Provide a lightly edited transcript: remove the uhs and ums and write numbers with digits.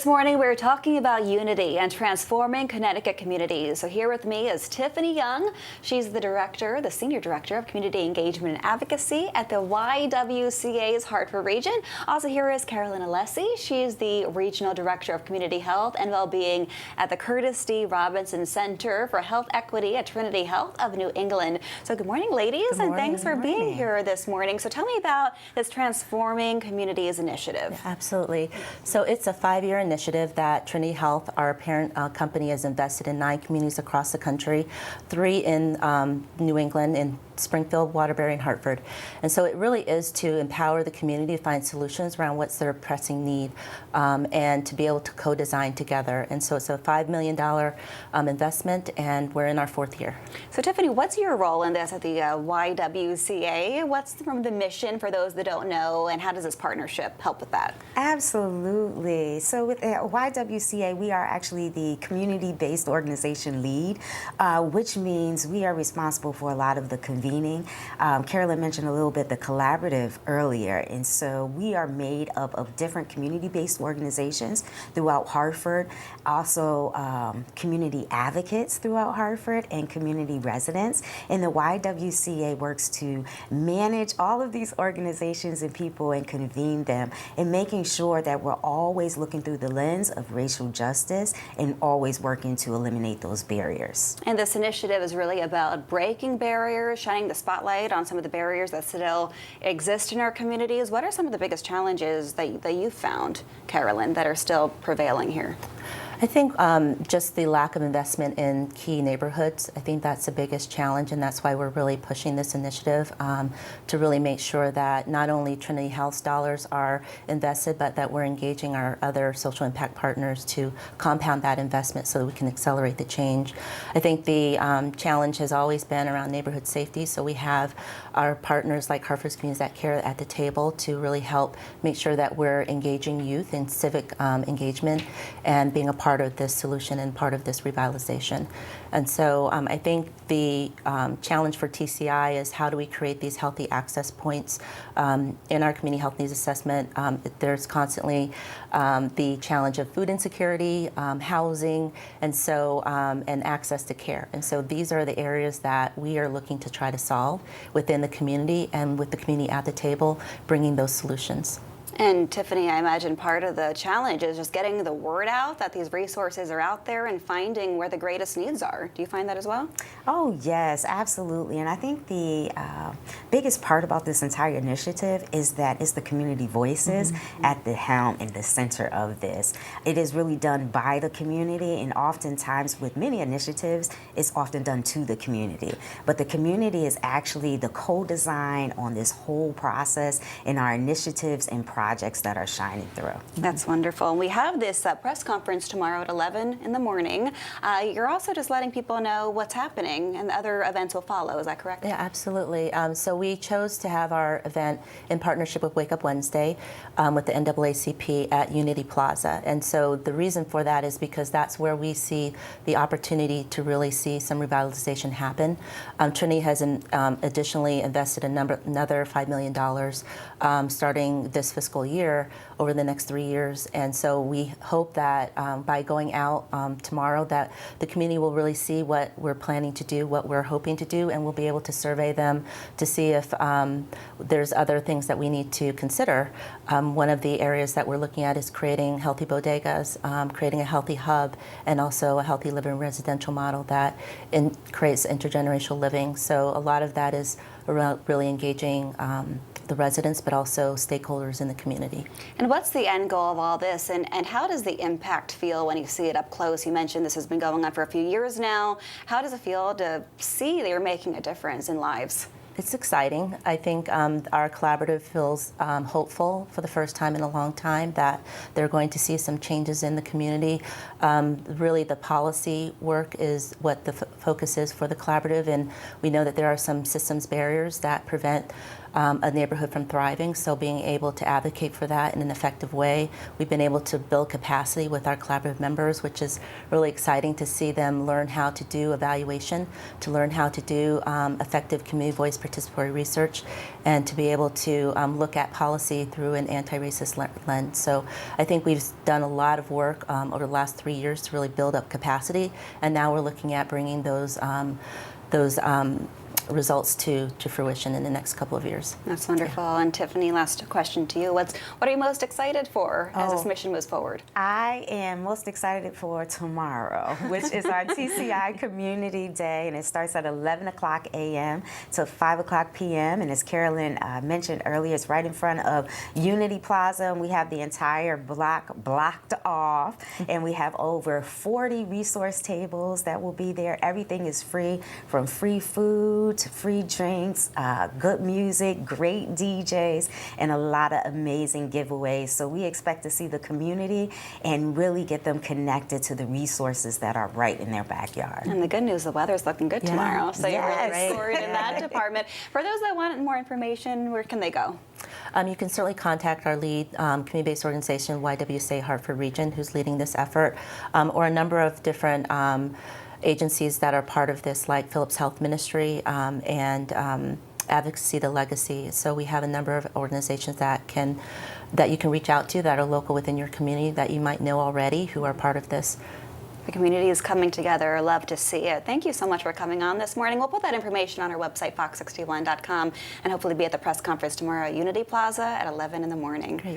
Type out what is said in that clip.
This morning we're talking about unity and transforming Connecticut communities. So here with me is Tiffany Young. She's the Senior Director of Community Engagement and Advocacy at the YWCA's Hartford region. Also here is Carolyn Alessi. She's the Regional Director of Community Health and Wellbeing at the Curtis D. Robinson Center for Health Equity at Trinity Health of New England. So good morning, ladies, Good morning, and thanks for being here this morning. So tell me about this Transforming Communities initiative. Yeah, absolutely. So it's a 5-year initiative that Trinity Health, our parent company, has invested in 9 communities across the country, 3 in New England, in Springfield, Waterbury, and Hartford. And so it really is to empower the community to find solutions around what's their pressing need and to be able to co-design together. And so it's a $5 million investment, and we're in our 4th year. So Tiffany, what's your role in this at the YWCA? What's the mission for those that don't know, and how does this partnership help with that? Absolutely. So with YWCA, we are actually the community-based organization lead, which means we are responsible for a lot of the convening. Carolyn mentioned a little bit the collaborative earlier, and so we are made up of different community-based organizations throughout Hartford, also community advocates throughout Hartford, and community residents. And the YWCA works to manage all of these organizations and people and convene them, and making sure that we're always looking through the lens of racial justice and always working to eliminate those barriers. And this initiative is really about breaking barriers, shining the spotlight on some of the barriers that still exist in our communities. What are some of the biggest challenges that you've found, Carolyn, that are still prevailing here? I think just the lack of investment in key neighborhoods, I think that's the biggest challenge, and that's why we're really pushing this initiative to really make sure that not only Trinity Health's dollars are invested, but that we're engaging our other social impact partners to compound that investment so that we can accelerate the change. I think the challenge has always been around neighborhood safety, so we have our partners like Hartford's Communities That Care at the table to really help make sure that we're engaging youth in civic engagement and being a part of this solution and part of this revitalization. And so I think the challenge for TCI is how do we create these healthy access points. In our community health needs assessment, there's constantly the challenge of food insecurity, housing, and so and access to care. And so these are the areas that we are looking to try to solve within the community, and with the community at the table, bringing those solutions. And Tiffany, I imagine part of the challenge is just getting the word out that these resources are out there and finding where the greatest needs are. Do you find that as well? Oh, yes, absolutely. And I think the biggest part about this entire initiative is that it's the community voices at the helm and the center of this. It is really done by the community, and oftentimes with many initiatives, it's often done to the community. But the community is actually the co-design on this whole process in our initiatives and projects that are shining through. That's wonderful. And we have this press conference tomorrow at 11 in the morning. You're also just letting people know what's happening, and the other events will follow. Is that correct? Yeah, absolutely. So we chose to have our event in partnership with Wake Up Wednesday with the NAACP at Unity Plaza. And so the reason for that is because that's where we see the opportunity to really see some revitalization happen. Trinity has additionally invested another $5 million starting this fiscal year over the next 3 years. And so we hope that by going out tomorrow that the community will really see what we're planning to do, what we're hoping to do, and we'll be able to survey them to see if there's other things that we need to consider. One of the areas that we're looking at is creating healthy bodegas, creating a healthy hub, and also a healthy living residential model that creates intergenerational living. So a lot of that is around really engaging the residents, but also stakeholders in the community. And what's the end goal of all this, and how does the impact feel when you see it up close? You mentioned this has been going on for a few years now. How does it feel to see that you're making a difference in lives? It's exciting. I think our collaborative feels hopeful for the first time in a long time that they're going to see some changes in the community. Really, the policy work is what the focus is for the collaborative, and we know that there are some systems barriers that prevent a neighborhood from thriving. So being able to advocate for that in an effective way. We've been able to build capacity with our collaborative members, which is really exciting to see them learn how to do evaluation, to learn how to do effective community voice participatory research, and to be able to look at policy through an anti-racist lens. So I think we've done a lot of work over the last 3 years to really build up capacity, and now we're looking at bringing those results to fruition in the next couple of years. That's wonderful. And Tiffany, last question to you. What are you most excited for as this Oh. mission moves forward? I am most excited for tomorrow, which is our TCI Community Day, and it starts at 11 o'clock a.m. to 5 o'clock p.m. And as Carolyn mentioned earlier, it's right in front of Unity Plaza, and we have the entire block blocked off, and we have over 40 resource tables that will be there. Everything is free, from free food to free drinks, good music, great DJs, and a lot of amazing giveaways. So we expect to see the community and really get them connected to the resources that are right in their backyard. And the good news, the weather's looking good Yeah. tomorrow, so you're Yes. really scoring in that department. For those that want more information, where can they go? You can certainly contact our lead community-based organization, YWCA Hartford Region, who's leading this effort, or a number of different agencies that are part of this, like Phillips Health Ministry and Advocacy to Legacy. So we have a number of organizations that you can reach out to that are local within your community that you might know already who are part of this. The community is coming together. Love to see it. Thank you so much for coming on this morning. We'll put that information on our website, fox61.com, and hopefully be at the press conference tomorrow at Unity Plaza at 11 in the morning. Great.